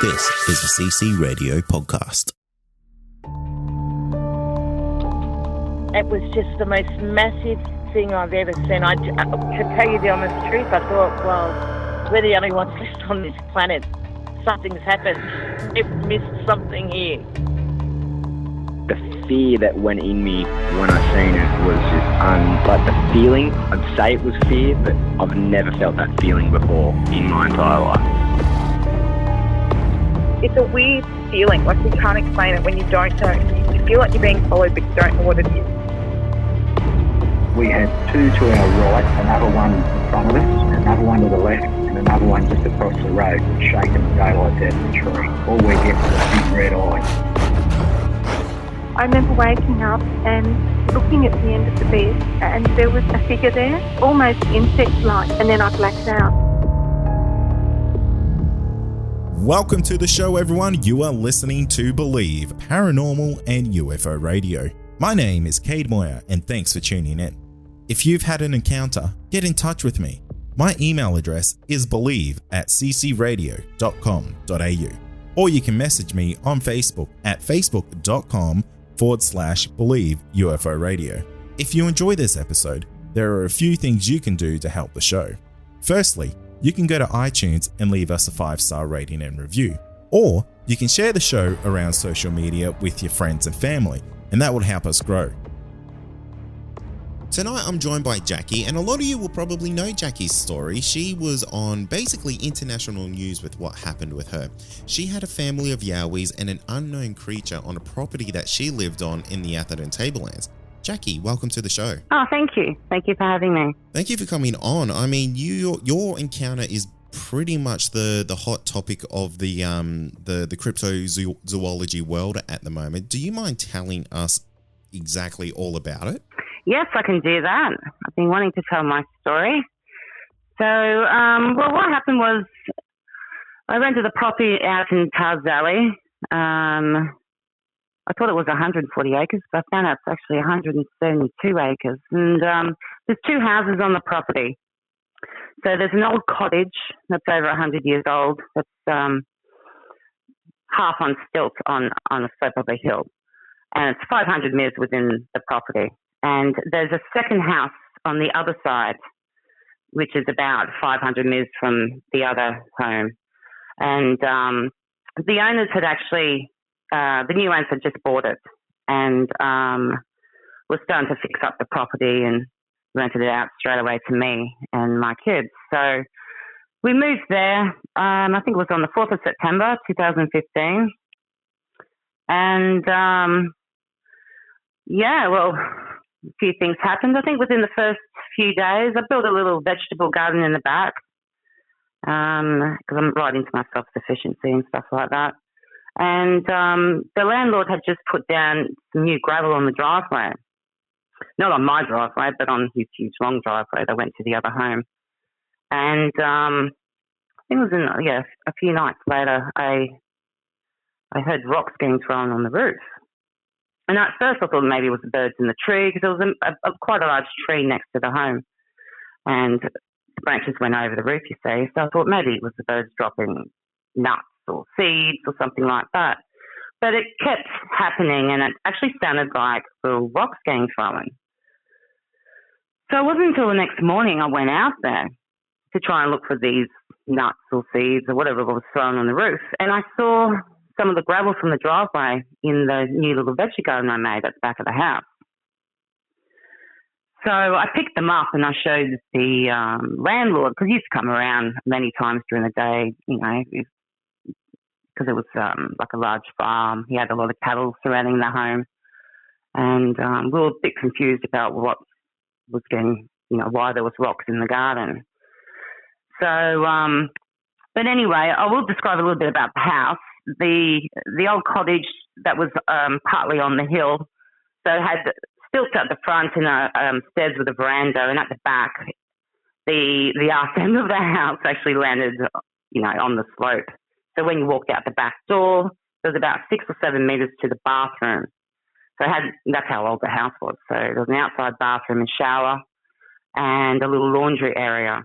This is a CC Radio podcast. It was just the most massive thing I've ever seen. To tell you the honest truth, I thought, well, we're the only ones left on this planet. Something's happened. We've missed something here. The fear that went in me when I seen it was just, like the feeling, I'd say it was fear, but I've never felt that feeling before in my entire life. It's a weird feeling, like you can't explain it when you don't know. You feel like you're being followed, but you don't know what it is. We had two to our right, another one in front of us, another one to the left, and another one just across the road, shaking the daylight out of the tree. All we get was a big red eye. I remember waking up and looking at the end of the bed, and there was a figure there, almost insect-like, and then I blacked out. Welcome to the show, everyone. You are listening to Believe, Paranormal and UFO Radio. My name is Cade Moyer, and thanks for tuning in. If you've had an encounter, get in touch with me. My email address is believe@ccradio.com.au, or you can message me on Facebook at facebook.com/Believe UFO Radio. If you enjoy this episode, there are a few things you can do to help the show. Firstly, you can go to iTunes and leave us a 5-star rating and review, or you can share the show around social media with your friends and family, and that will help us grow. Tonight I'm joined by Jackie, and a lot of you will probably know Jackie's story. She was on basically international news with what happened with her. She had a family of Yowies and an unknown creature on a property that she lived on in the Atherton Tablelands. Jackie, welcome to the show. Oh, thank you. Thank you for having me. Thank you for coming on. I mean, your encounter is pretty much the hot topic of the cryptozoology world at the moment. Do you mind telling us exactly all about it? Yes, I can do that. I've been wanting to tell my story. So, well, what happened was I rented a property out in Tars Valley. I thought it was 140 acres, but I found out it's actually 172 acres. And there's two houses on the property. So there's an old cottage that's over 100 years old that's half on stilts on the slope of a hill. And it's 500 metres within the property. And there's a second house on the other side, which is about 500 metres from the other home. And the owners had actually, the new owners had just bought it and was starting to fix up the property and rented it out straight away to me and my kids. So we moved there, I think it was on the 4th of September, 2015. And, yeah, well, a few things happened. I think within the first few days, I built a little vegetable garden in the back because I'm right into my self-sufficiency and stuff like that. And the landlord had just put down some new gravel on the driveway. Not on my driveway, but on his huge long driveway that went to the other home. And I think it was a few nights later, I heard rocks getting thrown on the roof. And at first I thought maybe it was the birds in the tree because there was quite a large tree next to the home. And the branches went over the roof, you see. So I thought maybe it was the birds dropping nuts or seeds or something like that. But it kept happening and it actually sounded like little rocks getting thrown. So it wasn't until the next morning I went out there to try and look for these nuts or seeds or whatever was thrown on the roof. And I saw some of the gravel from the driveway in the new little veggie garden I made at the back of the house. So I picked them up and I showed the landlord, because he used to come around many times during the day, you know, because it was like a large farm. He had a lot of cattle surrounding the home. And we were a bit confused about what was getting, you know, why there was rocks in the garden. So, but anyway, I will describe a little bit about the house. The old cottage that was partly on the hill, so it had stilts at the front and stairs with a veranda, and at the back, the arse end of the house actually landed, you know, on the slope. So when you walked out the back door, there was about 6 or 7 metres to the bathroom. So that's how old the house was. So there was an outside bathroom and shower and a little laundry area.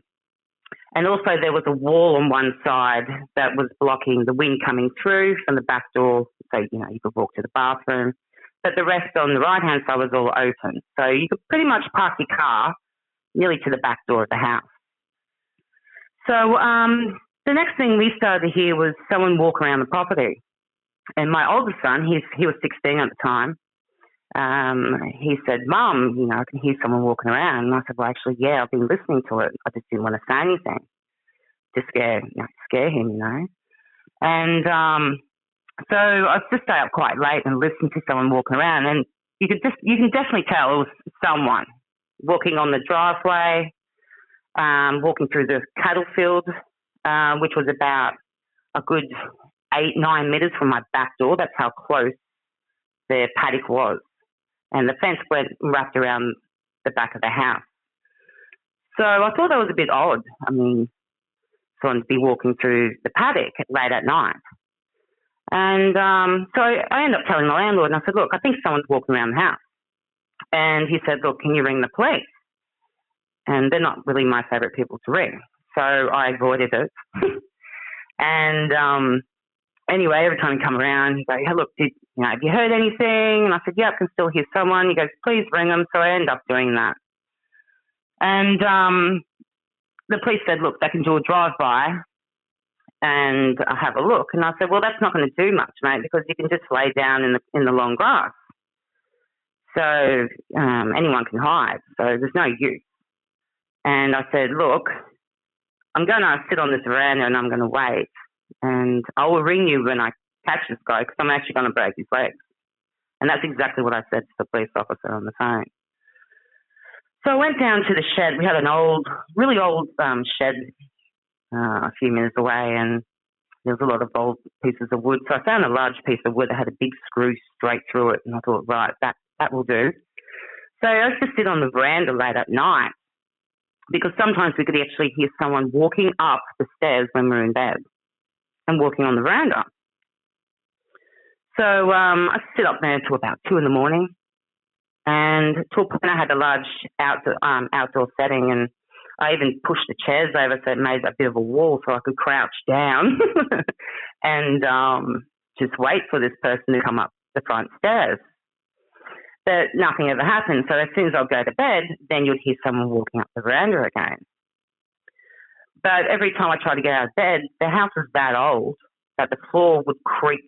And also there was a wall on one side that was blocking the wind coming through from the back door, so, you could walk to the bathroom. But the rest on the right-hand side was all open. So you could pretty much park your car nearly to the back door of the house. So the next thing we started to hear was someone walk around the property. And my oldest son, he was 16 at the time, he said, Mum, I can hear someone walking around. And I said, well, actually, yeah, I've been listening to it. I just didn't want to say anything to scare him, And so I just stay up quite late and listen to someone walking around. And you can definitely tell it was someone walking on the driveway, walking through the cattle field, which was about a good 8-9 metres from my back door. That's how close the paddock was. And the fence wrapped around the back of the house. So I thought that was a bit odd. I mean, someone to be walking through the paddock late at night. And so I ended up telling the landlord, and I said, look, I think someone's walking around the house. And he said, look, can you ring the police? And they're not really my favourite people to ring. So I avoided it. And anyway, every time he come around, he goes, hey, look, have you heard anything? And I said, yeah, I can still hear someone. He goes, please ring them. So I ended up doing that. And the police said, look, they can do a drive-by and have a look. And I said, well, that's not going to do much, mate, because you can just lay down in the long grass. So anyone can hide. So there's no use. And I said, look, I'm going to sit on this veranda and I'm going to wait. And I will ring you when I catch this guy because I'm actually going to break his legs. And that's exactly what I said to the police officer on the phone. So I went down to the shed. We had an really old shed a few minutes away, and there was a lot of old pieces of wood. So I found a large piece of wood that had a big screw straight through it, and I thought, right, that will do. So I used to sit on the veranda late at night because sometimes we could actually hear someone walking up the stairs when we were in bed and walking on the veranda. So I sit up there till about 2 a.m. And to a point I had a large outdoor setting, and I even pushed the chairs over so it made a bit of a wall so I could crouch down and just wait for this person to come up the front stairs. But nothing ever happened. So as soon as I'd go to bed, then you'd hear someone walking up the veranda again. But every time I tried to get out of bed, the house was that old that the floor would creak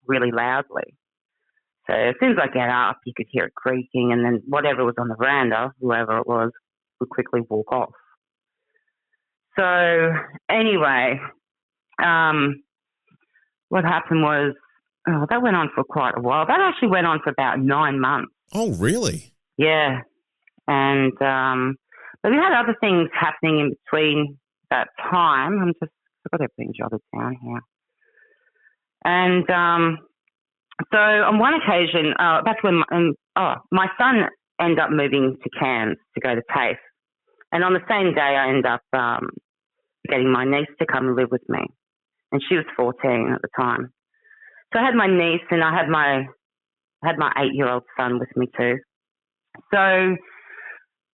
really loudly. So as soon as I get up, you could hear it creaking, and then whatever was on the veranda, whoever it was, would quickly walk off. So anyway, what happened was, that went on for quite a while. That actually went on for about 9 months. Oh, really? Yeah. And but we had other things happening in between that time. I've got everything jotted down here. And so on one occasion, that's when my son ended up moving to Cairns to go to TAFE. And on the same day, I ended up getting my niece to come and live with me. And she was 14 at the time. So I had my niece and I had my 8-year-old son with me too. So,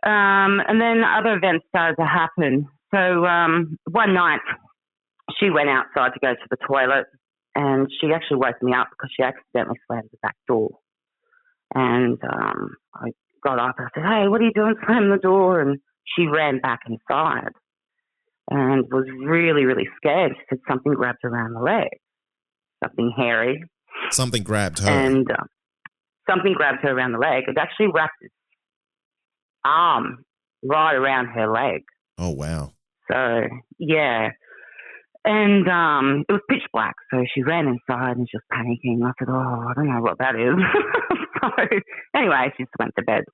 and then other events started to happen. So one night she went outside to go to the toilet, and she actually woke me up because she accidentally slammed the back door. And I got up and I said, hey, what are you doing slamming the door? And she ran back inside and was really, really scared. She said something grabbed her around the leg, something hairy. Something grabbed her. And something grabbed her around the leg. It actually wrapped its arm right around her leg. Oh, wow. So, yeah. And it was pitch black, so she ran inside and she was panicking. I said, I don't know what that is. So anyway, she just went to bed.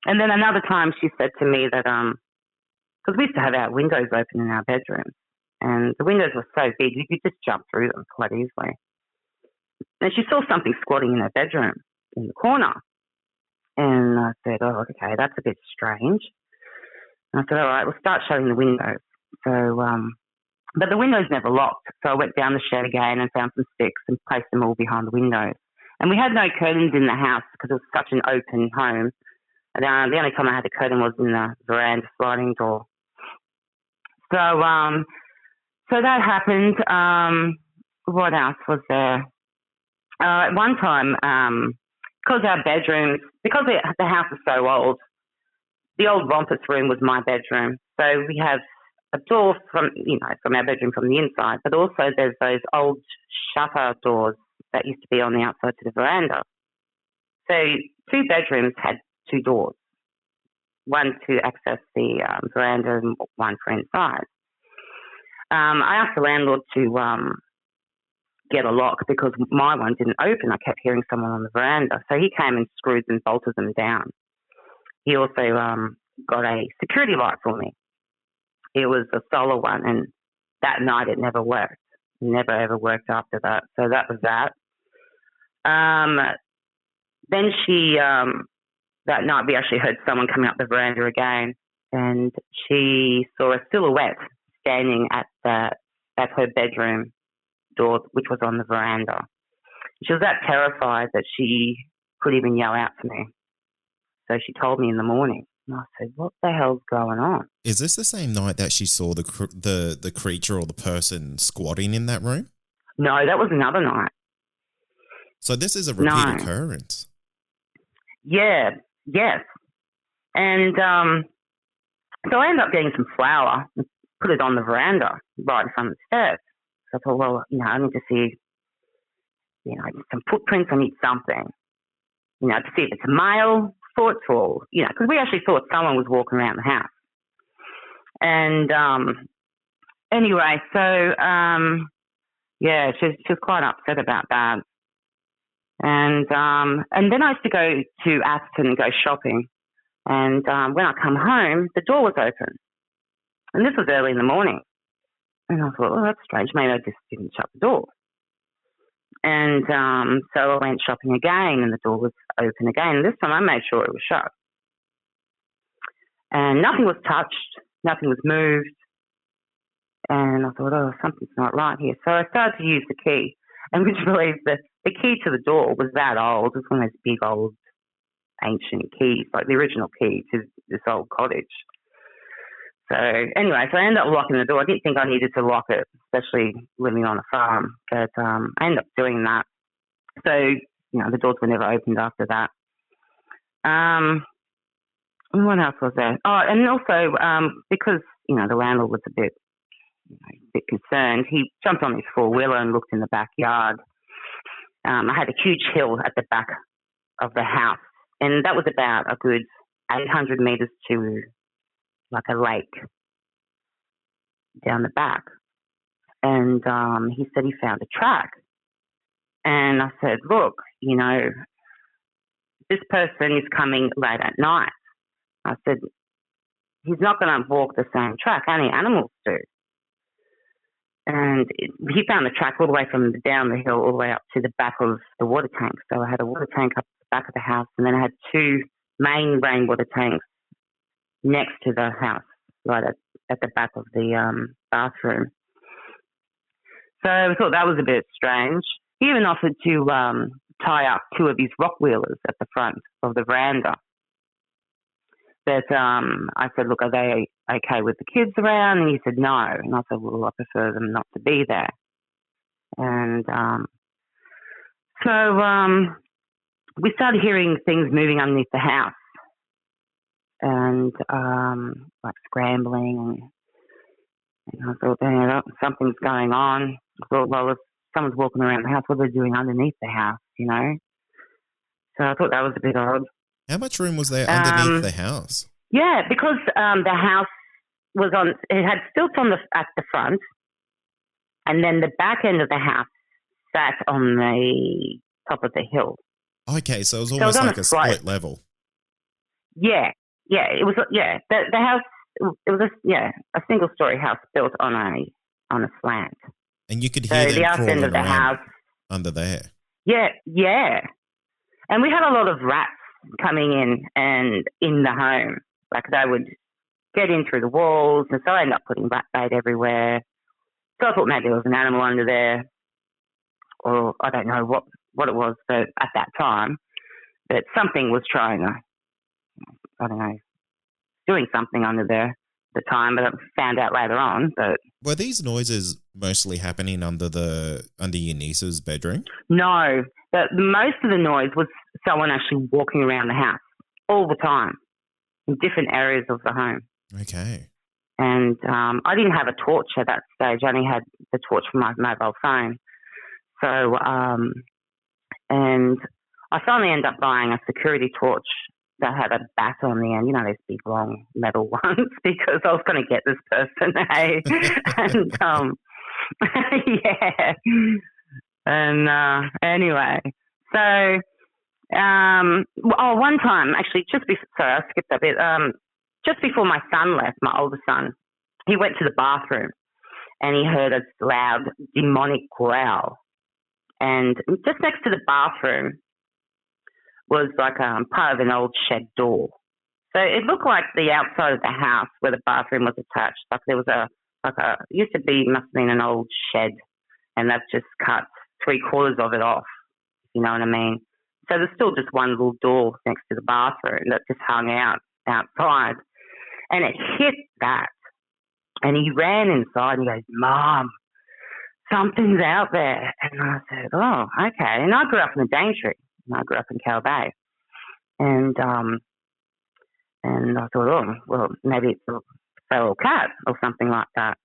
And then another time she said to me that, because we used to have our windows open in our bedroom, and the windows were so big you could just jump through them quite easily. And she saw something squatting in her bedroom in the corner. And I said, okay, that's a bit strange. And I said, all right, we'll start shutting the windows. So, but the windows never locked. So I went down the shed again and found some sticks and placed them all behind the windows. And we had no curtains in the house because it was such an open home. And the only time I had a curtain was in the veranda sliding door. So that happened. What else was there? At one time, because our bedrooms, because the house is so old, the old rompus room was my bedroom. So we have a door from our bedroom from the inside, but also there's those old shutter doors that used to be on the outside to the veranda. So 2 bedrooms had 2 doors, one to access the veranda and one for inside. I asked the landlord to get a lock because my one didn't open. I kept hearing someone on the veranda. So he came and screwed and bolted them down. He also got a security light for me. It was a solar one, and that night it never worked. Never ever worked after that. So that was that. Then that night we actually heard someone coming up the veranda again, and she saw a silhouette standing at her bedroom door, which was on the veranda. She was that terrified that she couldn't even yell out to me. So she told me in the morning. And I said, "What the hell's going on?" Is this the same night that she saw the creature or the person squatting in that room? No, that was another night. So this is a repeat occurrence. Yeah, yes. And so I ended up getting some flour and put it on the veranda right in front of the stairs. So I thought, well, I need to see, some footprints. I need something, to see if it's a male foot or, because we actually thought someone was walking around the house. And anyway, so, she's quite upset about that. And then I used to go to Aston and go shopping. And when I come home, the door was open. And this was early in the morning. And I thought, that's strange. Maybe I just didn't shut the door. And so I went shopping again, and the door was open again. And this time I made sure it was shut. And nothing was touched. Nothing was moved. And I thought, something's not right here. So I started to use the key. And would you believe that the key to the door was that old? It was one of those big old ancient keys, like the original key to this old cottage. So anyway, I ended up locking the door. I didn't think I needed to lock it, especially living on a farm. But I ended up doing that. So, the doors were never opened after that. What else was there? Oh, and also because, the landlord was a bit concerned, he jumped on his four-wheeler and looked in the backyard. I had a huge hill at the back of the house, and that was about a good 800 metres to like a lake down the back. And he said he found a track. And I said, look, this person is coming late at night. I said, he's not going to walk the same track. Only animals do. And he found the track all the way from down the hill all the way up to the back of the water tank. So I had a water tank up the back of the house, and then I had 2 main rainwater tanks next to the house, right at the back of the bathroom. So I thought that was a bit strange. He even offered to tie up 2 of his rock wheelers at the front of the veranda. But I said, look, are they okay with the kids around? And he said, no. And I said, well, I prefer them not to be there. And so we started hearing things moving underneath the house and like scrambling. And I thought, something's going on. I thought, well, if someone's walking around the house, what are they doing underneath the house, So I thought that was a bit odd. How much room was there underneath the house? Yeah, because the house was it had stilts at the front, and then the back end of the house sat on the top of the hill. Okay, so it was almost like a split level. Yeah, it was. Yeah, the house. It was a single-story house built on a slant. And you could hear them crawling of the around house under there. Yeah, and we had a lot of rats coming in the home. Like they would get in through the walls, and so I ended up putting rat bait everywhere. So I thought maybe there was an animal under there, or I don't know what it was at that time, but something was trying to, I don't know, doing something under there. the time, but I found out later on. But were these noises mostly happening under your niece's bedroom? no, most of the noise was someone actually walking around the house all the time in different areas of the home. Okay. And I didn't have a torch at that stage. I only had the torch from my mobile phone. So, and I finally ended up buying a security torch that had a bat on the end, those big long metal ones, because I was going to get this person, hey? And, yeah. And anyway, so, one time, actually, sorry, I skipped a bit. Just before my son left, my older son, he went to the bathroom and he heard a loud demonic growl. And just next to the bathroom was like part of an old shed door. So it looked like the outside of the house where the bathroom was attached. Like there was must have been an old shed, and they've just cut 3/4 of it off, if you know what I mean. So there's still just one little door next to the bathroom that just hung out outside. And it hit that. And he ran inside and he goes, "Mom, something's out there." And I said, "Oh, okay." And I grew up in the Daintree. I grew up in Cow Bay. And I thought, oh, well, maybe it's a feral cat or something like that.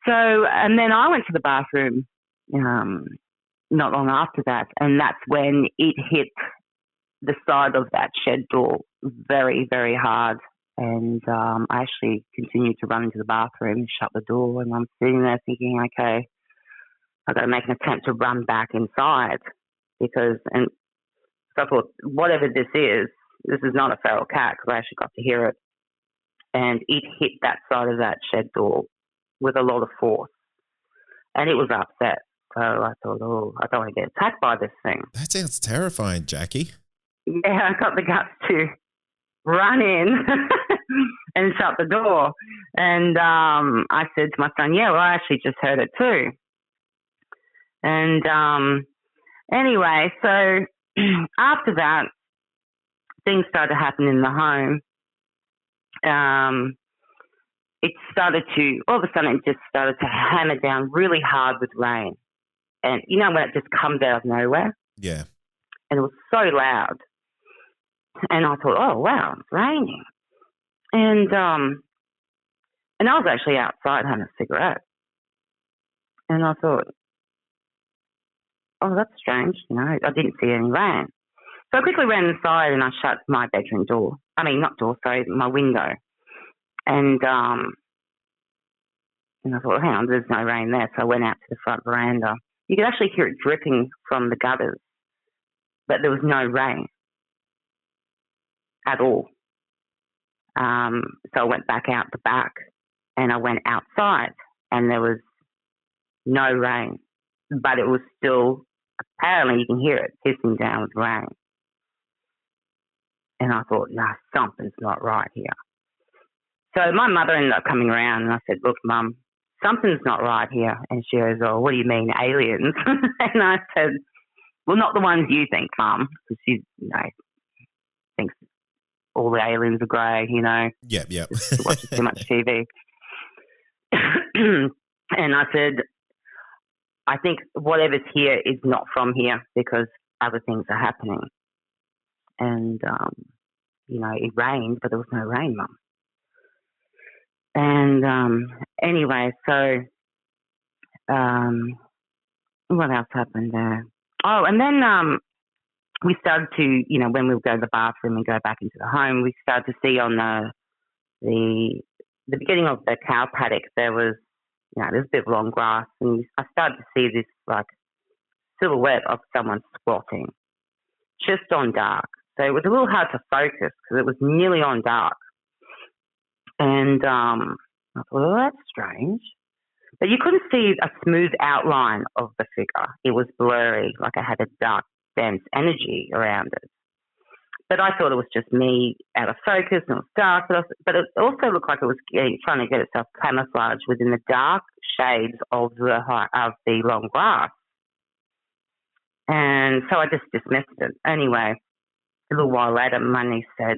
So, and then I went to the bathroom not long after that, and that's when it hit the side of that shed door very, very hard. And I actually continued to run into the bathroom and shut the door, and I'm sitting there thinking, okay, I've got to make an attempt to run back inside because I thought, whatever this is not a feral cat, because I actually got to hear it. And it hit that side of that shed door with a lot of force, and it was upset. So I thought, oh, I don't want to get attacked by this thing. That sounds terrifying, Jackie. Yeah, I got the guts to run in and shut the door. And I said to my son, yeah, well, I actually just heard it too. And anyway, so after that, things started to happen in the home. It started to, all of a sudden, it just started to hammer down really hard with rain. And you know when it just comes out of nowhere? Yeah. And it was so loud. And I thought, oh, wow, it's raining. And I was actually outside having a cigarette. And I thought, oh, that's strange. I didn't see any rain. So I quickly ran inside and I shut my bedroom door. I mean, not door, sorry, my window. And I thought, hang on, there's no rain there. So I went out to the front veranda. You could actually hear it dripping from the gutters, but there was no rain at all. So I went back out the back and I went outside and there was no rain, but it was still, apparently you can hear it pissing down with rain. And I thought, no, something's not right here. So my mother ended up coming around and I said, look, Mum, something's not right here. And she goes, oh, what do you mean, aliens? And I said, well, not the ones you think, Mum, because she thinks all the aliens are grey, Yep. She watches too much TV. And I said, I think whatever's here is not from here because other things are happening. And, it rained, but there was no rain, Mum. And anyway, so what else happened there? Oh, and then we started to, when we would go to the bathroom and go back into the home, we started to see on the beginning of the cow paddock, there was, there's a bit of long grass, and I started to see this like silhouette of someone squatting just on dark. So it was a little hard to focus because it was nearly on dark. And I thought, well, that's strange. But you couldn't see a smooth outline of the figure. It was blurry, like it had a dark, dense energy around it. But I thought it was just me out of focus and it was dark. But it also looked like it was trying to get itself camouflaged within the dark shades of the long grass. And so I just dismissed it. Anyway, a little while later, my niece said,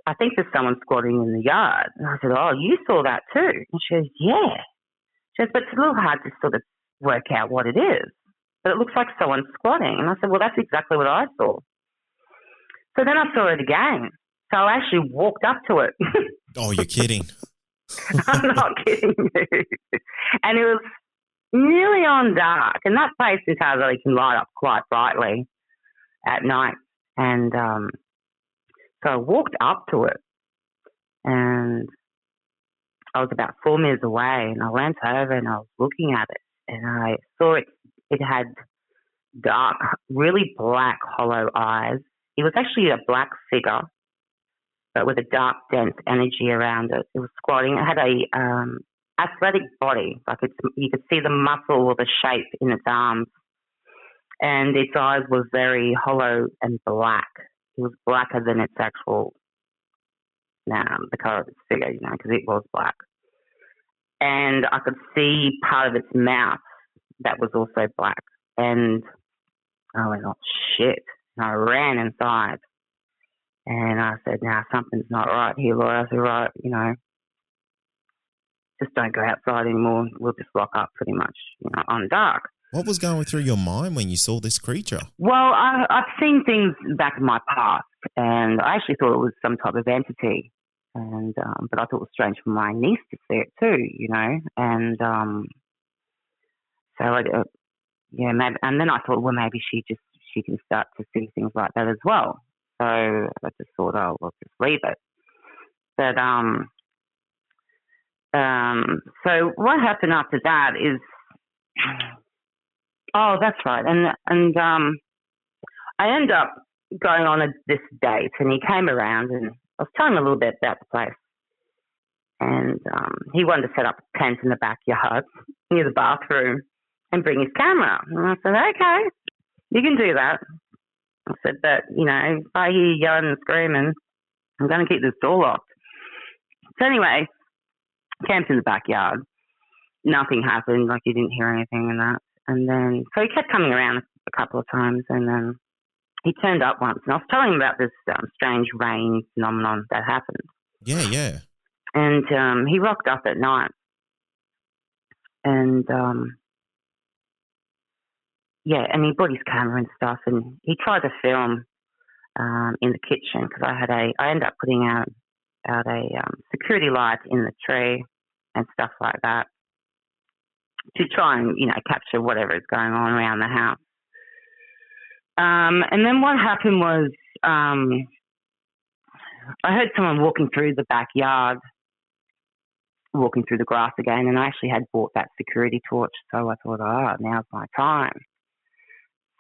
I think there's someone squatting in the yard. And I said, oh, you saw that too? And she goes, yeah. She goes, but it's a little hard to sort of work out what it is. But it looks like someone's squatting. And I said, well, that's exactly what I saw. So then I saw it again. So I actually walked up to it. Oh, you're kidding. I'm not kidding you. And it was nearly on dark. And that place in Tasmania can light up quite brightly at night. And so I walked up to it. And I was about 4 meters away. And I leant over and I was looking at it. And I saw it had dark, really black, hollow eyes. It was actually a black figure, but with a dark, dense energy around it. It was squatting. It had a athletic body. Like you could see the muscle or the shape in its arms. And its eyes were very hollow and black. It was blacker than its actual, the colour of its figure, because it was black. And I could see part of its mouth that was also black. And I went, oh, shit. And I ran inside. And I said, something's not right here, Laura. I said, right, just don't go outside anymore. We'll just lock up pretty much, on dark. What was going through your mind when you saw this creature? Well, I've seen things back in my past, and I actually thought it was some type of entity. And but I thought it was strange for my niece to see it too, And so maybe. And then I thought, well, maybe she can start to see things like that as well. So I just thought, oh, we'll just leave it. But so what happened after that is, oh, that's right, and I ended up going on this date, and he came around, and I was telling him a little bit about the place, and he wanted to set up a tent in the backyard near the bathroom and bring his camera. And I said, okay, you can do that. I said, but, if I hear you yelling and screaming, I'm going to keep this door locked. So anyway, camped in the backyard. Nothing happened, like you didn't hear anything and that. And then, so he kept coming around a couple of times, and then he turned up once. And I was telling him about this strange rain phenomenon that happened. Yeah. And he rocked up at night. And, and he brought his camera and stuff, and he tried to film in the kitchen, because I ended up putting out a security light in the tree and stuff like that to try and, capture whatever is going on around the house. And then what happened was I heard someone walking through the backyard, walking through the grass again, and I actually had bought that security torch, so I thought, now's my time.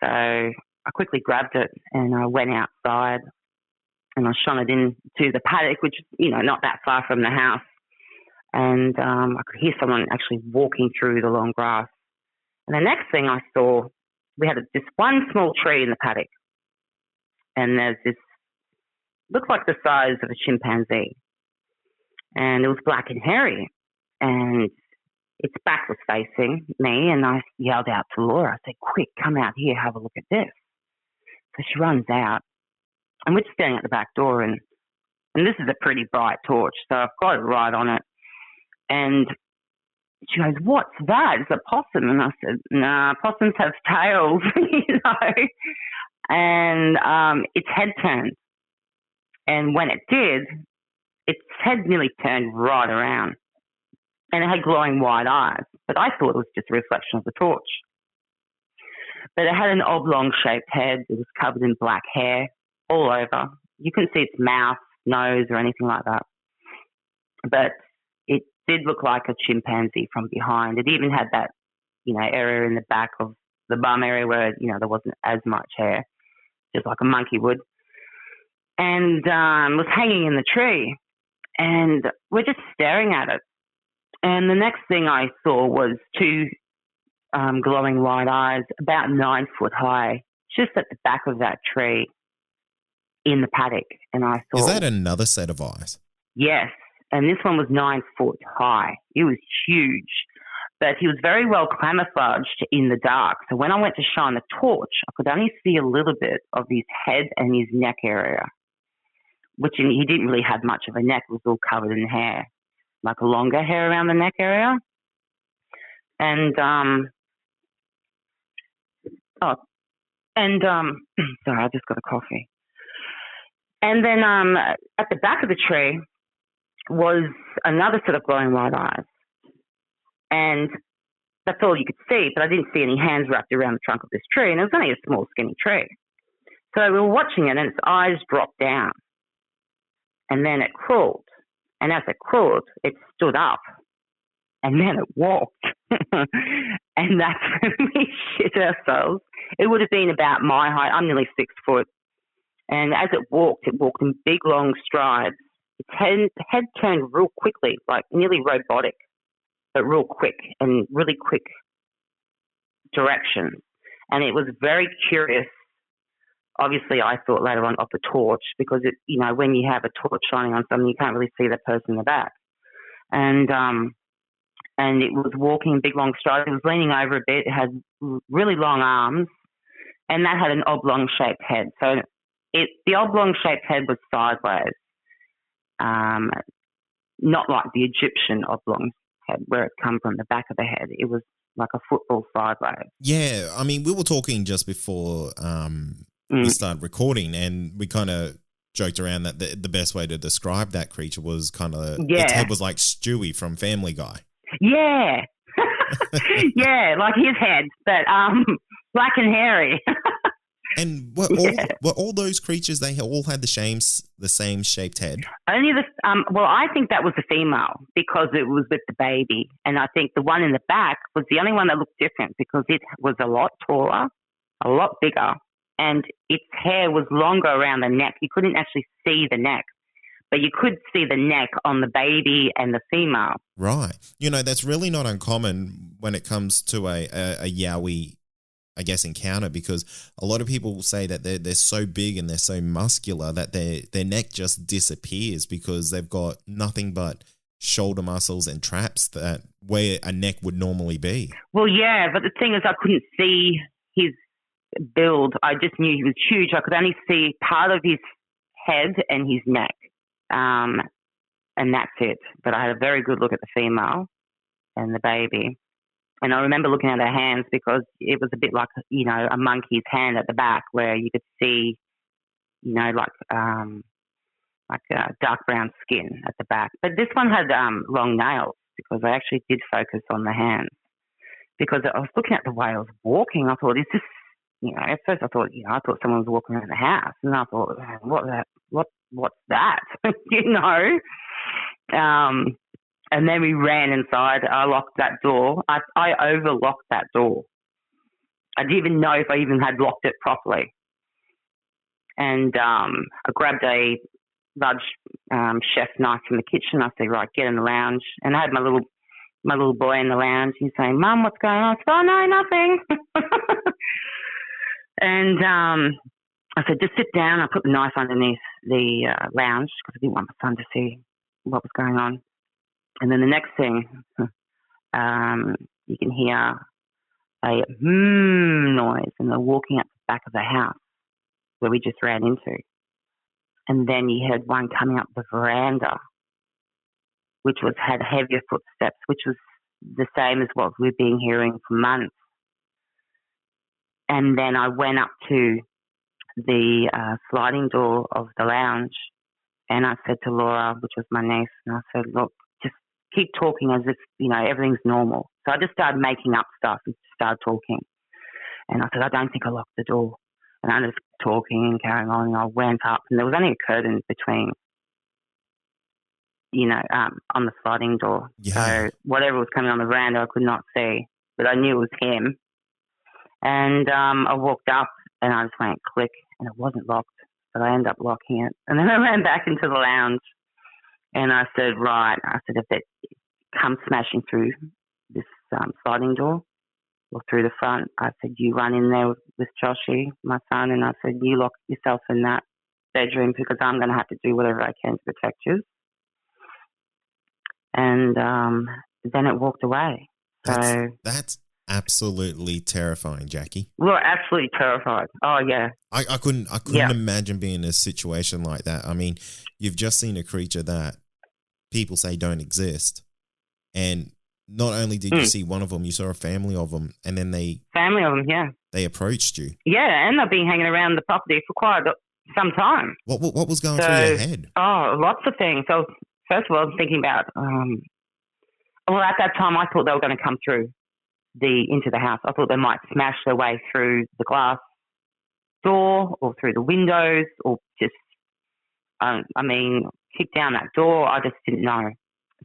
So I quickly grabbed it and I went outside and I shone it into the paddock, which, not that far from the house. And I could hear someone actually walking through the long grass. And the next thing I saw, we had this one small tree in the paddock. And there's this, looked like the size of a chimpanzee. And it was black and hairy. And its back was facing me, and I yelled out to Laura. I said, quick, come out here, have a look at this. So she runs out, and we're just standing at the back door, and this is a pretty bright torch, so I've got it right on it. And she goes, what's that? Is it a possum? And I said, nah, possums have tails, And its head turned. And when it did, its head nearly turned right around. And it had glowing white eyes, but I thought it was just a reflection of the torch. But it had an oblong-shaped head. It was covered in black hair all over. You couldn't see its mouth, nose, or anything like that. But it did look like a chimpanzee from behind. It even had that, area in the back of the bum area where, there wasn't as much hair, just like a monkey would. And was hanging in the tree. And we're just staring at it. And the next thing I saw was two glowing white eyes, about 9 foot high, just at the back of that tree in the paddock. And I thought, is that another set of eyes? Yes. And this one was 9 foot high. It was huge. But he was very well camouflaged in the dark. So when I went to shine the torch, I could only see a little bit of his head and his neck area. which he didn't really have much of a neck. It was all covered in hair, like a longer hair around the neck area. And, sorry, I just got a coffee. And then at the back of the tree was another set of glowing white eyes. And that's all you could see, but I didn't see any hands wrapped around the trunk of this tree, and it was only a small, skinny tree. So we were watching it, and its eyes dropped down. And then it crawled. And as it crawled, it stood up. And then it walked. And that's when we shit ourselves. It would have been about my height. I'm nearly 6 foot. And as it walked in big, long strides. Its head turned real quickly, like nearly robotic, but real quick and really quick direction. And it was very curious. Obviously, I thought later on of the torch because, when you have a torch shining on something, you can't really see the person in the back. And it was walking in big, long strides. It was leaning over a bit. It had really long arms, and that had an oblong-shaped head. So the oblong-shaped head was sideways, not like the Egyptian oblong head where it come from the back of the head. It was like a football sideways. Yeah, I mean, we were talking just before we started recording, and we kind of joked around that the best way to describe that creature was kind of its head was like Stewie from Family Guy. Yeah. Yeah, like his head, but black and hairy. And were all those creatures, they all had the same shaped head? Only I think that was the female because it was with the baby. And I think the one in the back was the only one that looked different because it was a lot taller, a lot bigger, and its hair was longer around the neck. You couldn't actually see the neck, but you could see the neck on the baby and the female. Right. That's really not uncommon when it comes to a Yowie, I guess, encounter, because a lot of people say that they're so big and they're so muscular that their neck just disappears because they've got nothing but shoulder muscles and traps that where a neck would normally be. Well, yeah, but the thing is I couldn't see his build. I just knew he was huge. I could only see part of his head and his neck. And that's it. But I had a very good look at the female and the baby. And I remember looking at her hands because it was a bit like, a monkey's hand at the back where you could see, like dark brown skin at the back. But this one had long nails because I actually did focus on the hands because I was looking at the way I was walking. I thought, is this, at first I thought someone was walking around the house. And I thought, what's that? And then we ran inside. I locked that door. I overlocked that door. I didn't even know if I even had locked it properly. And I grabbed a large chef knife from the kitchen. I said, right, get in the lounge. And I had my little boy in the lounge. He's saying, Mum, what's going on? I said, oh, no, nothing. And I said, just sit down. I put the knife underneath the lounge because I didn't want my son to see what was going on. And then the next thing, you can hear a noise, and they're walking up the back of the house where we just ran into. And then you heard one coming up the veranda, which had heavier footsteps, which was the same as what we've been hearing for months. And then I went up to the sliding door of the lounge, and I said to Laura, which was my niece, and I said, look, just keep talking as if, everything's normal. So I just started making up stuff and started talking. And I said, I don't think I locked the door. And I was talking and carrying on, and I went up, and there was only a curtain between, on the sliding door. Yeah. So whatever was coming on the veranda, I could not see, but I knew it was him. And I walked up, and I just went click, and it wasn't locked, but I ended up locking it. And then I ran back into the lounge, and I said, right, if it comes smashing through this sliding door or through the front, I said, you run in there with Joshy, my son, and I said, you lock yourself in that bedroom because I'm going to have to do whatever I can to protect you. And then it walked away. That's absolutely terrifying, Jackie. We were absolutely terrified. Oh, yeah. I couldn't imagine being in a situation like that. I mean, You've just seen a creature that people say don't exist. And not only did you see one of them, you saw a family of them, and then Family of them, yeah. they approached you. Yeah, and they've been hanging around the property for quite some time. What was going through your head? Oh, lots of things. So, first of all, I was thinking about, well, at that time, I thought they were going to come through into the house. I thought they might smash their way through the glass door or through the windows or just, kick down that door. I just didn't know.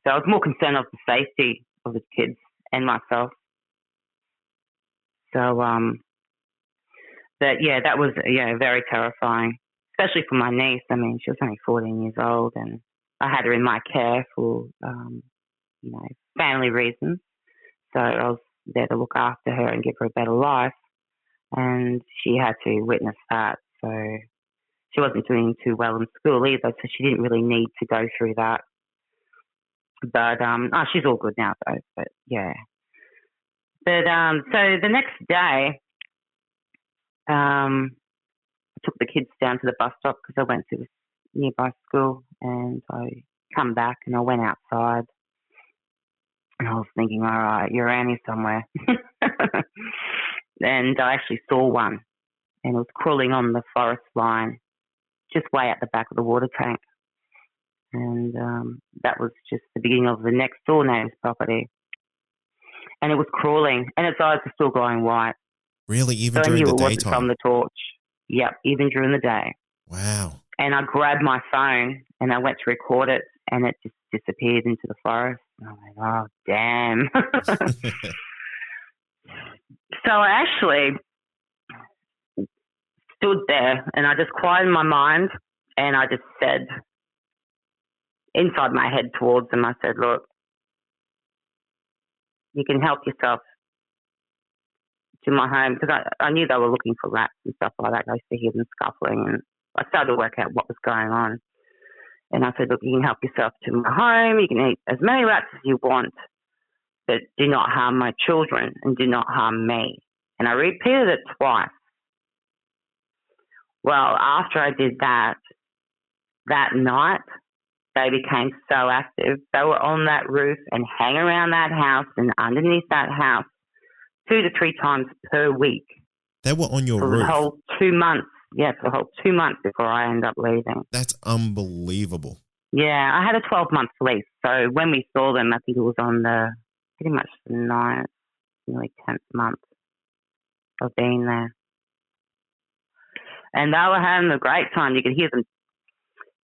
So I was more concerned of the safety of the kids and myself. So, but yeah, that was, very terrifying, especially for my niece. I mean, she was only 14 years old and I had her in my care for, family reasons. So I was there to look after her and give her a better life. And she had to witness that. So she wasn't doing too well in school either, so she didn't really need to go through that. But she's all good now though. But yeah. But so the next day, I took the kids down to the bus stop because I went to this nearby school, and I come back and I went outside, and I was thinking, all right, you're around here somewhere. And I actually saw one, and it was crawling on the forest line, just way at the back of the water tank. And that was just the beginning of the next door neighbour's property. And it was crawling, and its eyes were still glowing white. Really? Even so during I knew the it wasn't daytime? from the torch. Yep, even during the day. Wow. And I grabbed my phone, and I went to record it, and it just disappeared into the forest. And I went, oh, damn. So I actually stood there, and I just quieted my mind, and I just said, inside my head towards them, I said, look, you can help yourself to my home, because I knew they were looking for rats and stuff like that. I used to hear them scuffling, and I started to work out what was going on. And I said, look, you can help yourself to my home. You can eat as many rats as you want, but do not harm my children and do not harm me. And I repeated it twice. Well, after I did that night, they became so active. They were on that roof and hang around that house and underneath that house 2 to 3 times per week. They were on your for roof? For the whole 2 months. Yeah, for the whole 2 months before I ended up leaving. That's unbelievable. Yeah, I had a 12-month lease. So when we saw them, I think it was on pretty much the 9th, nearly 10th month of being there. And they were having a great time. You could hear them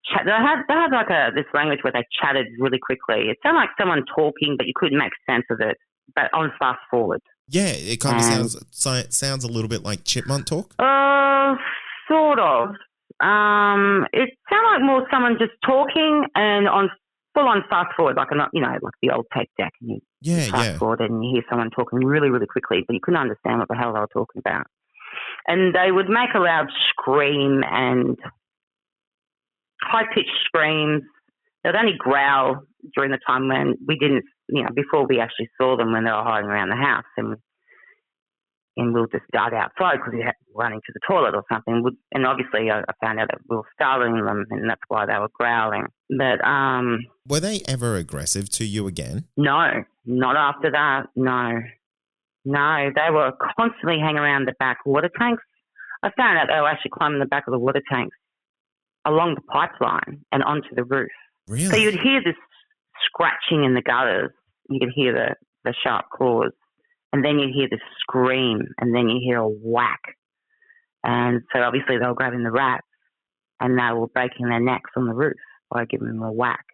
chat. They had like this language where they chatted really quickly. It sounded like someone talking, but you couldn't make sense of it. But on fast forward. Yeah, it kind of sounds a little bit like chipmunk talk. Sort of. It sounded like more someone just talking and on full on fast forward, like like the old tape deck. And you fast forward and you hear someone talking really, really quickly, but you couldn't understand what the hell they were talking about. And they would make a loud scream and high-pitched screams. They'd only growl during the time when we didn't, before we actually saw them, when they were hiding around the house. And we'll just dart outside because we had to run into the toilet or something. And obviously I found out that we were startling them, and that's why they were growling. But were they ever aggressive to you again? No, not after that, no. No, they were constantly hanging around the back water tanks. I found out they were actually climbing the back of the water tanks along the pipeline and onto the roof. Really? So you'd hear this scratching in the gutters. You could hear the sharp claws. And then you hear this scream, and then you hear a whack. And so obviously they were grabbing the rats, and they were breaking their necks on the roof by giving them a whack.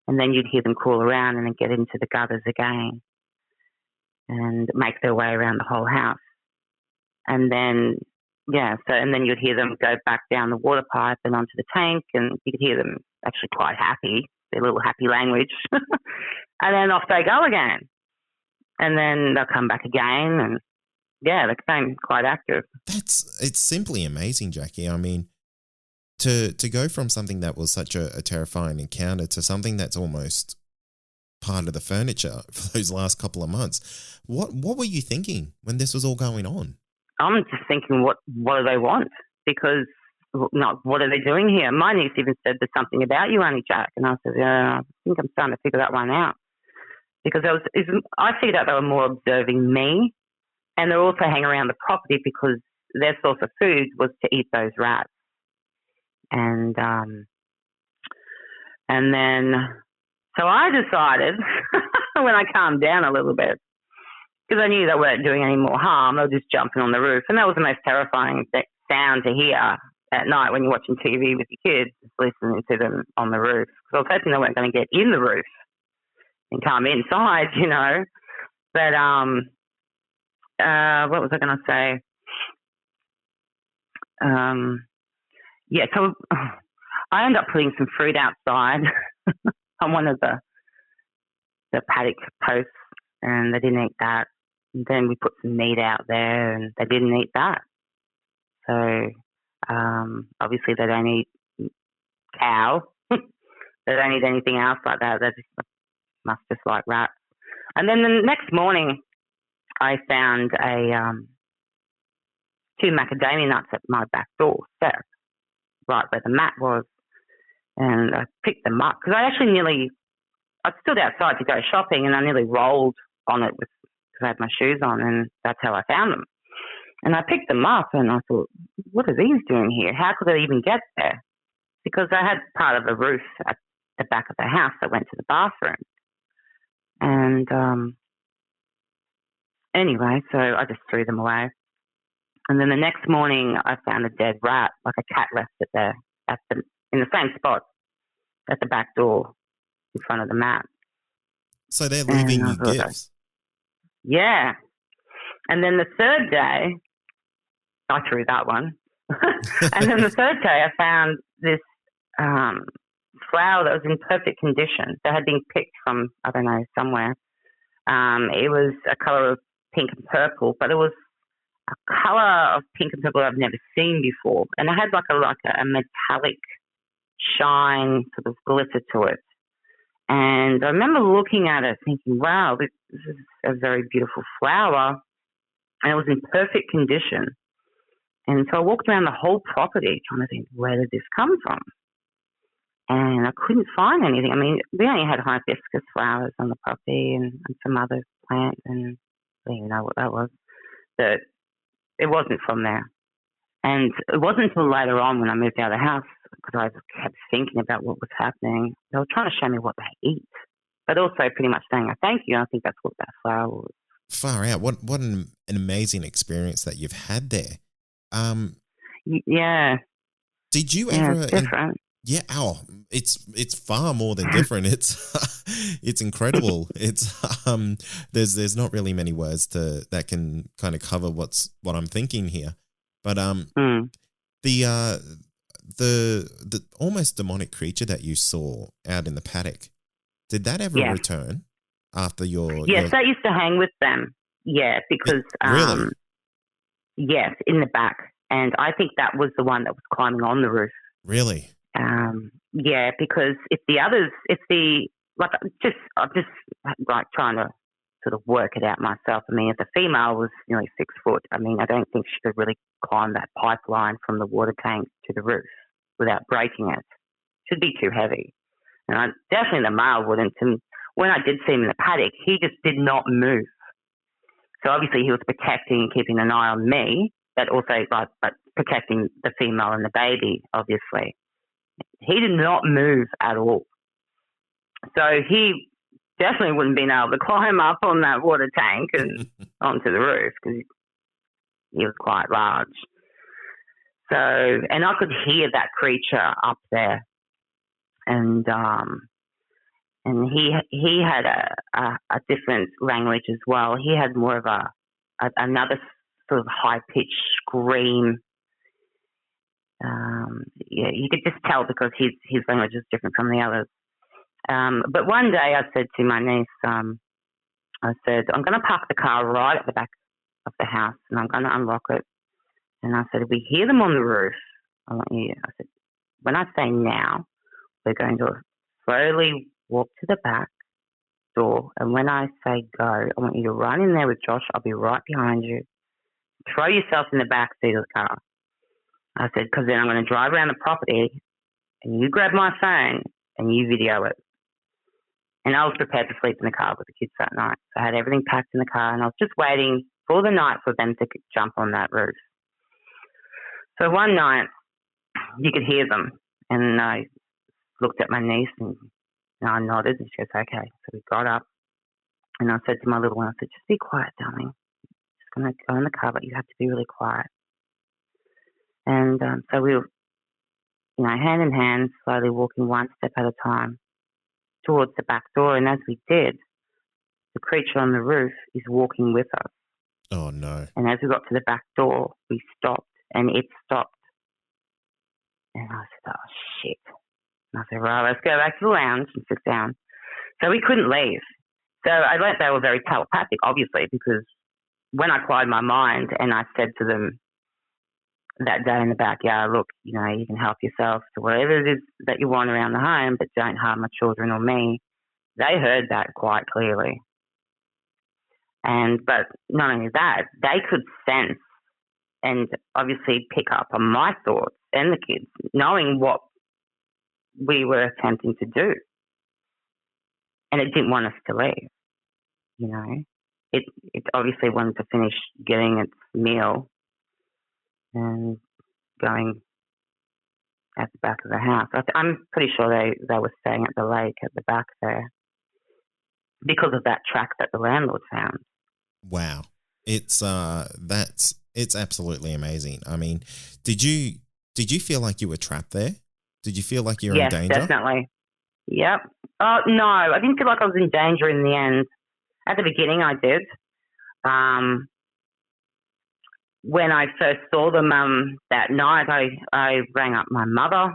And then you'd hear them crawl around and then get into the gutters again and make their way around the whole house. And then, and then you'd hear them go back down the water pipe and onto the tank, and you could hear them actually quite happy, their little happy language. And then off they go again. And then they'll come back again, and they became quite active. It's simply amazing, Jackie. I mean, to go from something that was such a terrifying encounter to something that's almost part of the furniture for those last couple of months. What were you thinking when this was all going on? I'm just thinking, what do they want? Because what are they doing here? My niece even said there's something about you, Auntie Jack. And I said, yeah, I think I'm starting to figure that one out. Because I figured out they were more observing me, and they're also hanging around the property because their source of food was to eat those rats. And then, so I decided when I calmed down a little bit, because I knew they weren't doing any more harm, they were just jumping on the roof. And that was the most terrifying sound to hear at night when you're watching TV with your kids, just listening to them on the roof. Because I was hoping they weren't going to get in the roof and come inside, you know. But what was I going to say? Yeah, so I ended up putting some fruit outside on one of the paddock posts, and they didn't eat that. And then we put some meat out there, and they didn't eat that. So obviously they don't eat cow. They don't eat anything else like that. They must just like rats. And then the next morning, I found two macadamia nuts at my back door step, right where the mat was. And I picked them up because I stood outside to go shopping, and I nearly rolled on it because I had my shoes on, and that's how I found them. And I picked them up, and I thought, what are these doing here? How could they even get there? Because I had part of the roof at the back of the house that went to the bathroom. And anyway, so I just threw them away. And then the next morning, I found a dead rat, like a cat left it there in the same spot at the back door in front of the mat. So they're leaving you gifts. Yeah. And then the third day, I threw that one. And then the third day, I found this flower that was in perfect condition that had been picked from, I don't know, somewhere. It was a colour of pink and purple, but it was a colour of pink and purple I've never seen before. And it had like a metallic shine, sort of glitter to it. And I remember looking at it thinking, wow, this is a very beautiful flower. And it was in perfect condition. And so I walked around the whole property trying to think, where did this come from? And I couldn't find anything. I mean, we only had hibiscus flowers on the property and some other plants, and I don't even know what that was. But it wasn't from there. And it wasn't until later on when I moved out of the house, because I kept thinking about what was happening. They were trying to show me what they eat, but also pretty much saying, "I thank you." I think that's what that flower was. Far out. What an amazing experience that you've had there. Yeah. Did you ever? It's different. Yeah. Oh, it's far more than different. It's incredible. It's there's not really many words that can kind of cover what I'm thinking here. But the almost demonic creature that you saw out in the paddock, did that ever return after your? Yes, that used to hang with them. Yeah, because really? Yes, in the back, and I think that was the one that was climbing on the roof. Really? Yeah, because I'm just like trying to sort of work it out myself. I mean, if the female was nearly 6 foot, I mean, I don't think she could really climb that pipeline from the water tank to the roof without breaking it. Should be too heavy. And definitely the male wouldn't. And when I did see him in the paddock, he just did not move. So obviously he was protecting and keeping an eye on me, but also but protecting the female and the baby, obviously. He did not move at all. So he definitely wouldn't have been able to climb up on that water tank and onto the roof because he was quite large. So, and I could hear that creature up there. And he had a different language as well. He had more of another sort of high-pitched scream. You could just tell because his language is different from the others. But one day I said to my niece, I said, I'm going to park the car right at the back of the house and I'm going to unlock it. And I said, if we hear them on the roof, I said, when I say now, we're going to slowly walk to the back door. And when I say go, I want you to run in there with Josh. I'll be right behind you. Throw yourself in the back seat of the car. I said, because then I'm going to drive around the property and you grab my phone and you video it. And I was prepared to sleep in the car with the kids that night. So I had everything packed in the car and I was just waiting for the night for them to jump on that roof. So one night, you could hear them. And I looked at my niece and I nodded and she goes, okay. So we got up and I said to my little one, I said, just be quiet, darling. Just going to go in the car, but you have to be really quiet. And so we were, hand in hand, slowly walking one step at a time towards the back door. And as we did, the creature on the roof is walking with us. Oh, no. And as we got to the back door, we stopped and it stopped. And I said, oh, shit. And I said, right, let's go back to the lounge and sit down. So we couldn't leave. So I learned they were very telepathic, obviously, because when I applied my mind and I said to them that day in the backyard, look, you can help yourself to whatever it is that you want around the home, but don't harm my children or me. They heard that quite clearly. But not only that, they could sense and obviously pick up on my thoughts and the kids, knowing what we were attempting to do. And it didn't want us to leave, It obviously wanted to finish getting its meal and going at the back of the house. I'm pretty sure they were staying at the lake at the back there because of that track that the landlord found. Wow. It's absolutely amazing. I mean, did you feel like you were trapped there? Did you feel like you were in danger? Yes, definitely. Yep. Oh, no, I didn't feel like I was in danger in the end. At the beginning, I did. When I first saw them that night, I rang up my mother.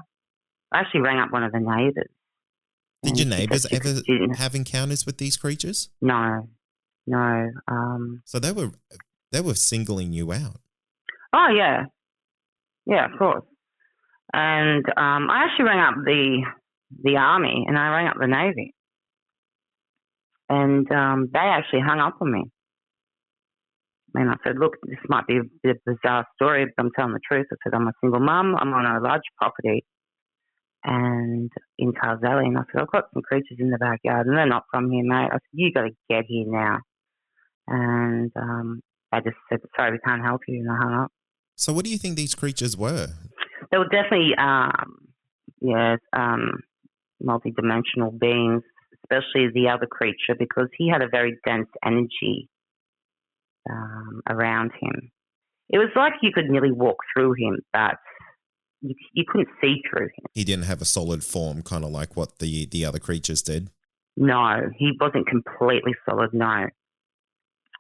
I actually rang up one of the neighbours. Did your neighbours ever have encounters with these creatures? No. So they were singling you out. Oh, yeah. Yeah, of course. And I actually rang up the Army and I rang up the Navy. And they actually hung up on me. And I said, look, this might be a bit of a bizarre story, but I'm telling the truth. I said, I'm a single mum. I'm on a large property and in Tarzali. And I said, I've got some creatures in the backyard and they're not from here, mate. I said, you got to get here now. And I just said, sorry, we can't help you. And I hung up. So what do you think these creatures were? They were definitely, multi-dimensional beings, especially the other creature, because he had a very dense energy around him. It was like you could nearly walk through him, but you couldn't see through him. He didn't have a solid form, kind of like what the other creatures did? No, he wasn't completely solid, no.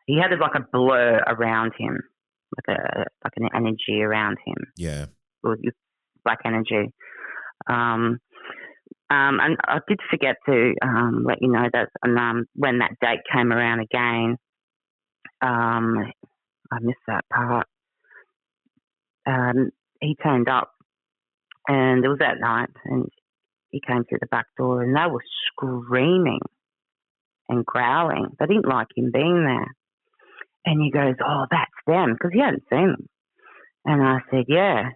He had like a blur around him, like an energy around him. Yeah. Black energy. And I did forget to let you know that when that date came around again, I missed that part. He turned up and it was that night and he came through the back door and they were screaming and growling. They didn't like him being there. And he goes, oh, that's them, because he hadn't seen them. And I said, yeah.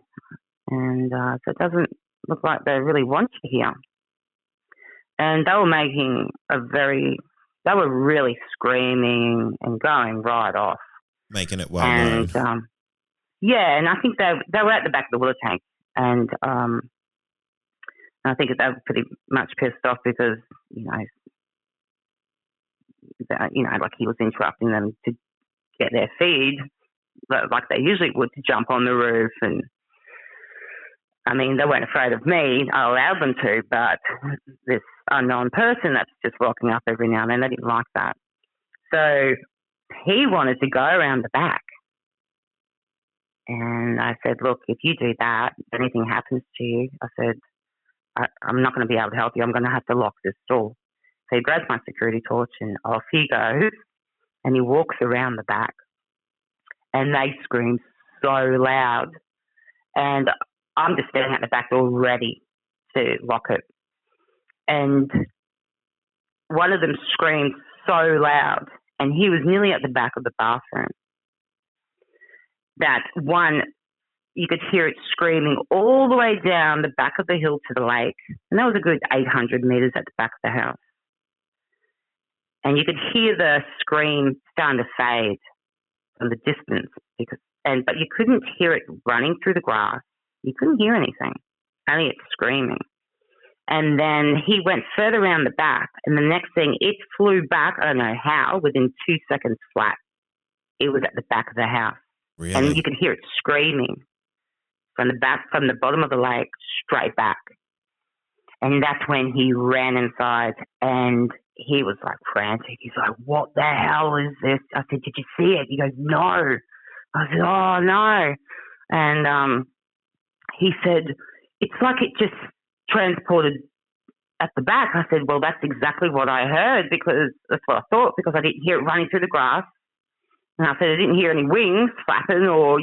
And so it doesn't look like they really want you here. And they were really screaming and going right off. Making it well known. Yeah, and I think they were at the back of the water tank. And I think they were pretty much pissed off because, like he was interrupting them to get their feed, like they usually would, to jump on the roof. And I mean, they weren't afraid of me. I allowed them to, but this unknown person that's just rocking up every now and then, they didn't like that. So he wanted to go around the back. And I said, look, if you do that, if anything happens to you, I said, I'm not going to be able to help you. I'm going to have to lock this door. So he grabs my security torch and off he goes. And he walks around the back. And they scream so loud. And I'm just standing at the back door ready to lock it. And one of them screamed so loud, and he was nearly at the back of the bathroom, that one you could hear it screaming all the way down the back of the hill to the lake. And that was a good 800 metres at the back of the house. And you could hear the scream starting to fade from the distance, but you couldn't hear it running through the grass. You couldn't hear anything, only it screaming. And then he went further around the back, and the next thing, it flew back, I don't know how, within 2 seconds flat. It was at the back of the house. Really? And you could hear it screaming from the bottom of the lake straight back. And that's when he ran inside, and he was like frantic. He's like, "What the hell is this?" I said, "Did you see it?" He goes, "No." I said, "Oh, no." And he said, "It's like it just transported at the back." I said, "Well, that's exactly what I heard, because that's what I thought, because I didn't hear it running through the grass." And I said, "I didn't hear any wings flapping or,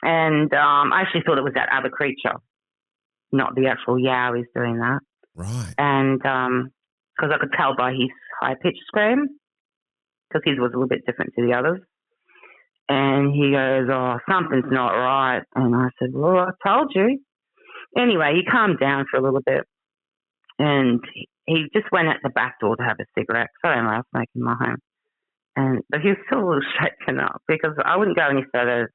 And I actually thought it was that other creature, not the actual Yowies doing that." Right. And because I could tell by his high-pitched scream, because his was a little bit different to the others. And he goes, "Oh, something's not right." And I said, "Well, I told you." Anyway, he calmed down for a little bit. And he just went out the back door to have a cigarette, because I don't allow smoking in my home. But he was still a little shaken up, because I wouldn't go any further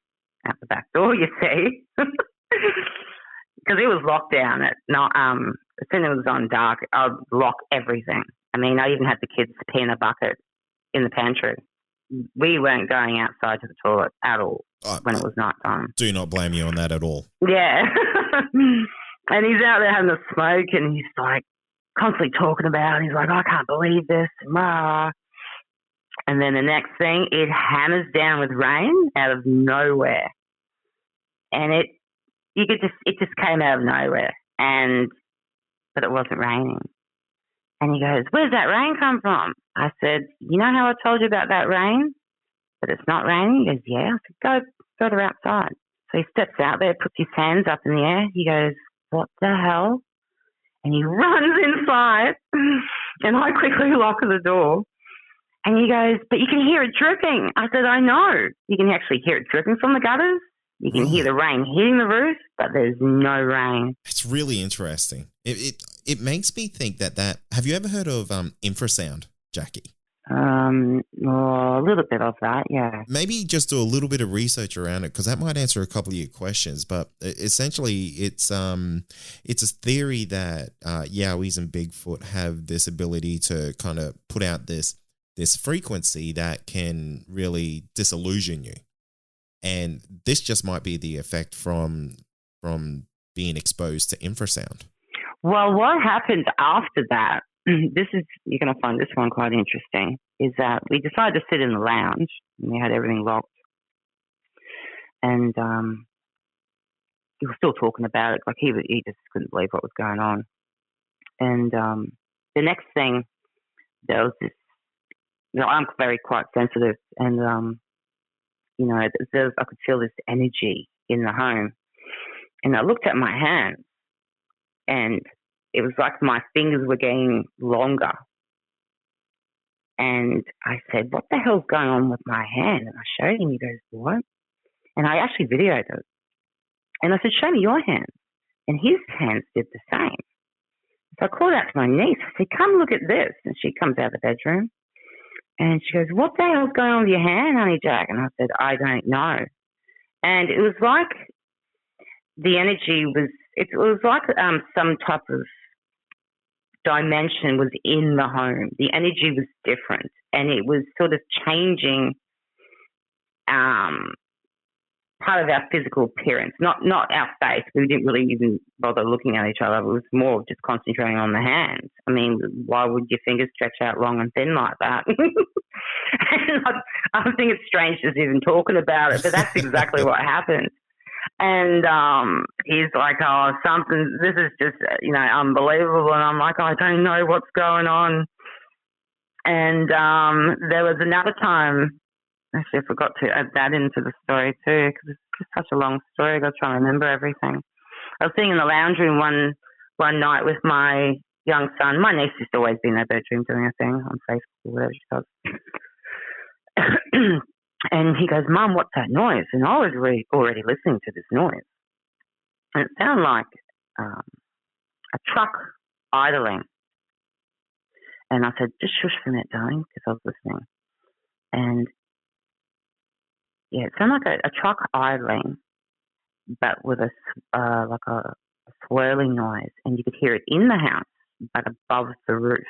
out the back door, you see. Because it was locked down as soon as it was on dark, I'd lock everything. I mean, I even had the kids pee in a bucket in the pantry. We weren't going outside to the toilet at all when it was night time. Do not blame you on that at all. Yeah. And he's out there having a smoke, and he's like constantly talking about it. He's like, "I can't believe this." And then the next thing, it hammers down with rain out of nowhere. And it just came out of nowhere. But it wasn't raining. And he goes, "Where's that rain come from?" I said, "You know how I told you about that rain? But it's not raining?" He goes, "Yeah." I said, "Go further outside." So he steps out there, puts his hands up in the air. He goes, "What the hell?" And he runs inside. And I quickly lock the door. And he goes, "But you can hear it dripping." I said, "I know. You can actually hear it dripping from the gutters. You can hear the rain hitting the roof, but there's no rain." It's really interesting. It makes me think that have you ever heard of infrasound, Jackie? A little bit of that, yeah. Maybe just do a little bit of research around it, because that might answer a couple of your questions. But essentially, it's a theory that Yowies and Bigfoot have this ability to kind of put out this frequency that can really disillusion you. And this just might be the effect from being exposed to infrasound. Well, what happened after that, you're going to find this one quite interesting, is that we decided to sit in the lounge, and we had everything locked. And he was still talking about it, like he just couldn't believe what was going on. And the next thing, there was this, I'm very quite sensitive, and I could feel this energy in the home. And I looked at my hands, and it was like my fingers were getting longer. And I said, "What the hell's going on with my hand?" And I showed him. He goes, "What?" And I actually videoed it. And I said, "Show me your hands." And his hands did the same. So I called out to my niece. I said, "Come look at this." And she comes out of the bedroom. And she goes, "What the hell's going on with your hand, honey Jack?" And I said, "I don't know." And it was like the energy it was like some type of dimension was in the home. The energy was different, and it was sort of changing part of our physical appearance, not our face. We didn't really even bother looking at each other. It was more just concentrating on the hands. I mean, why would your fingers stretch out long and thin like that? And I think it's strange just even talking about it, but that's exactly what happened. And he's like, "Oh, this is just, unbelievable." And I'm like, "I don't know what's going on." And there was another time, actually I forgot to add that into the story too, because it's just such a long story. I've got to try and remember everything. I was sitting in the lounge room one night with my young son. My niece used to always be in her bedroom doing her thing on Facebook or whatever she does. And he goes, Mum, what's that noise? And I was already listening to this noise. And it sounded like a truck idling. And I said, just shush for a minute, darling, because I was listening. And yeah, it sounded like a truck idling, but with like a swirling noise. And you could hear it in the house, but above the roof.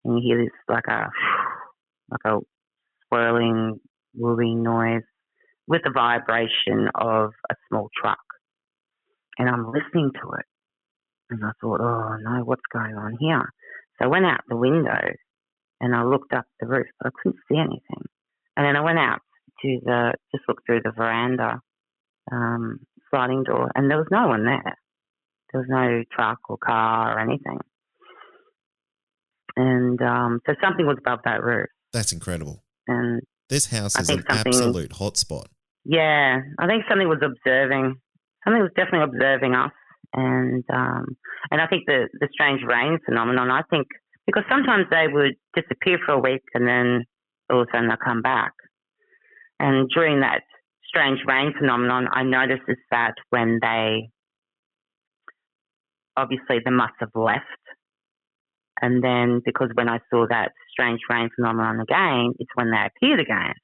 And you hear this like a swirling, wooing noise with the vibration of a small truck. And I'm listening to it. And I thought, oh no, what's going on here? So I went out the window and I looked up the roof, but I couldn't see anything. And then I went out to just look through the veranda sliding door, and there was no one there. There was no truck or car or anything. And so something was above that roof. That's incredible. And this house is an absolute hotspot. Yeah, I think something was observing. Something was definitely observing us. And I think the strange rain phenomenon, I think, because sometimes they would disappear for a week and then all of a sudden they'll come back. And during that strange rain phenomenon, I noticed is that when they must have left. And then because when I saw that strange rain phenomenon again, it's when they appeared again.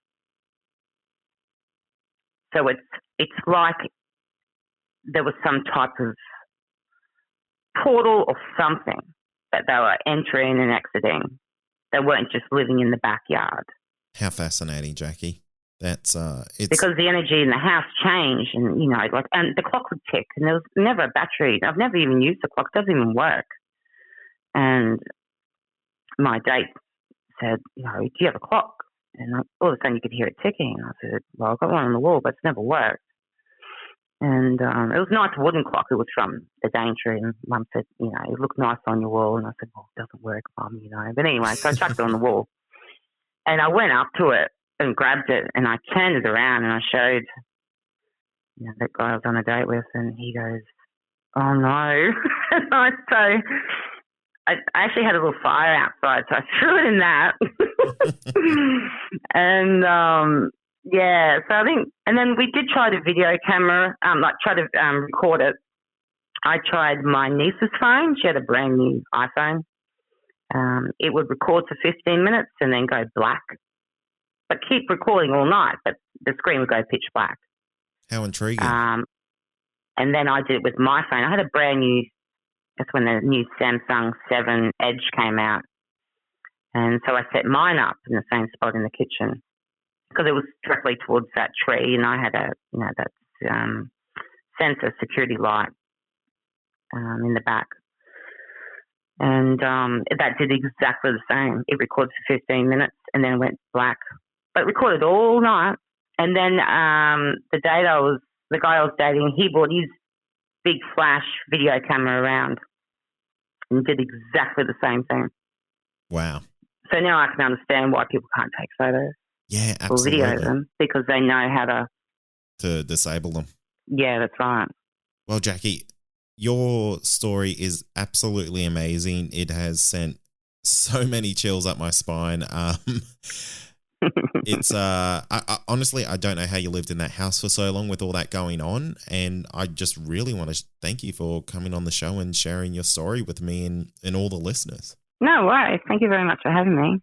So it's like there was some type of portal or something that they were entering and exiting. They weren't just living in the backyard. How fascinating, Jackie. That's it's because the energy in the house changed, and and the clock would tick, and there was never a battery. I've never even used the clock; it doesn't even work. And my date said, do you have a clock? And all of a sudden you could hear it ticking. And I said, well, I've got one on the wall, but it's never worked. And it was a nice wooden clock. It was from the Daintree. And Mum said, it looked nice on your wall. And I said, well, it doesn't work, Mum, But anyway, so I chucked it on the wall. And I went up to it and grabbed it, and I turned it around, and I showed that guy I was on a date with, and he goes, oh, no. So I actually had a little fire outside, so I threw it in that. And, so I think, and then we did try the video camera, try to record it. I tried my niece's phone. She had a brand new iPhone. It would record for 15 minutes and then go black, but keep recording all night, but the screen would go pitch black. How intriguing. And then I did it with my phone. I had a brand new, that's when the new Samsung 7 Edge came out. And so I set mine up in the same spot in the kitchen because it was directly towards that tree, and I had that sensor security light in the back. And that did exactly the same. It recorded for 15 minutes and then went black, but it recorded all night. And then the guy I was dating, he brought his big flash video camera around and did exactly the same thing. Wow. So now I can understand why people can't take photos. Yeah, absolutely. Or video them, because they know how to disable them. Yeah, that's right. Well, Jackie, your story is absolutely amazing. It has sent so many chills up my spine. It's honestly, I don't know how you lived in that house for so long with all that going on, and I just really want to thank you for coming on the show and sharing your story with me and all the listeners. No worries. Thank you very much for having me.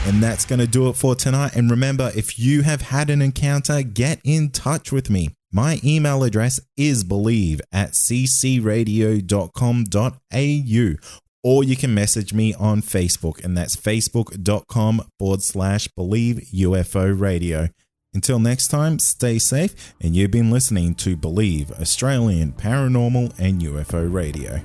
And that's going to do it for tonight. And remember, if you have had an encounter, get in touch with me. My email address is believe@ccradio.com.au, or you can message me on Facebook, and that's facebook.com/Believe UFO Radio. Until next time, stay safe, and you've been listening to Believe Australian Paranormal and UFO Radio.